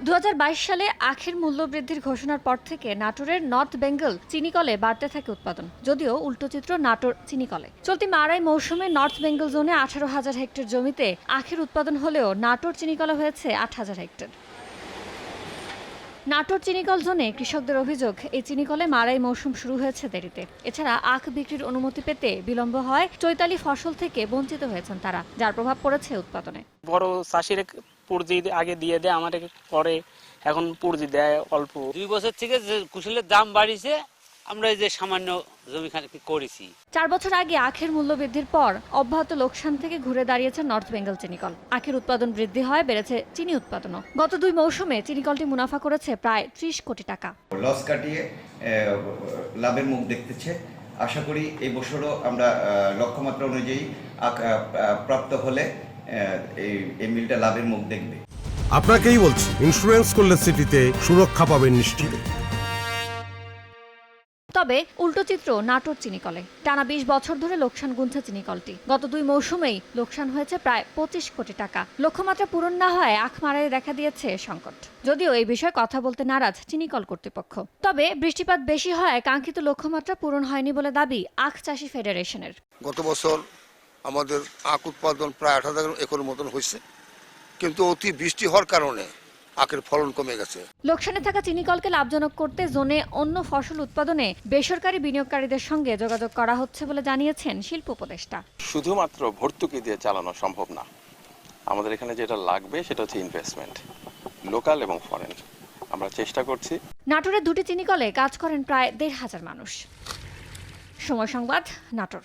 2022 সালে আখের মূল্য বৃদ্ধির ঘোষণার পর থেকে নাটোরের নর্থ বেঙ্গল চিনিকলে বাড়তে থাকে উৎপাদন, যদিও উল্টো চিত্র নাটোর চিনিকলে। চলতি মাড়াই মৌসুমে নর্থ বেঙ্গল জোনে 18,000 হেক্টর জমিতে আখের উৎপাদন হলেও নাটোর চিনিকলে হয়েছে 8,000 হেক্টর। নাটোর চিনিকল জোনে কৃষকদের অভিযোগ, এই চিনিকলে মাড়াই মৌসুম শুরু হয়েছে দেরিতে। এছাড়া আখ বিক্রির অনুমতি পেতে বিলম্ব হয়, চৈতালি ফসল থেকে বঞ্চিত হয়েছেন তারা, যার প্রভাব পড়েছে উৎপাদনে। বড় চাষির পুঁজি আগে দিয়ে দেয়, আমাদের পরে এখন পুঁজি দেয় অল্প। 2 বছর থেকে যে কুশলের দাম বাড়িছে, আমরা এই যে সামান্য জমি করেছি। 4 বছর আগে আখের মূল্য বৃদ্ধির পর অব্যাহত লোকসান থেকে ঘুরে দাঁড়িয়েছে নর্থ বেঙ্গল চিনিকল। আখের উৎপাদন বৃদ্ধি হয়, বেড়েছে চিনি উৎপাদনও। গত 2 মৌসুমে চিনিকলটি মুনাফা করেছে প্রায় 30 কোটি টাকা। লস কাটিয়ে লাভের মুখ দেখতেছে। আশা করি এই বছরও আমরা লক্ষ্যমাত্রা অনুযায়ী প্রাপ্ত হলে এই মিলটা লাভের মুখ দেখবে। আপনাকেই বলছি, ইন্স্যুরেন্স করলে সিটিতে সুরক্ষা পাবেন নিশ্চিত। তবে উল্টো চিত্র নাটোর চিনিকলে। টানা 20 বছর ধরে লোকসান গুনছে চিনিকলটি। গত 2 মৌসুমেই লোকসান হয়েছে প্রায় 25 কোটি টাকা। লক্ষ্যমাত্রা পূরণ না হয় আখ মারায় দেখা দিয়েছে সংকট। যদিও এই বিষয়ে কথা বলতে নারাজ চিনিকল কর্তৃপক্ষ। তবে বৃষ্টিপাত বেশি হয় কাঙ্ক্ষিত লক্ষ্যমাত্রা পূরণ হয়নি বলে দাবি আখ চাষী ফেডারেশনের। গত বছর আমাদের আখ উৎপাদন প্রায় 8,000 একর মতন হয়েছে, কিন্তু অতি বৃষ্টি হওয়ার কারণে আখের ফলন কমে গেছে। লোকসানে থাকা চিনিকলকে লাভজনক করতে জোনে অন্য ফসল উৎপাদনে বেসরকারি বিনিয়োগকারীদের সঙ্গে যোগাযোগ করা হচ্ছে বলে জানিয়েছেন শিল্প উপদেষ্টা। শুধুমাত্র ভর্তুকি দিয়ে চালানো সম্ভব না, আমাদের এখানে যেটা লাগবে সেটা হচ্ছে ইনভেস্টমেন্ট, লোকাল এবং ফরেন। আমরা চেষ্টা করছি। নাটোরের 2টি চিনিকলে কাজ করেন প্রায় 1,500 মানুষ। সময় সংবাদ, নাটোর।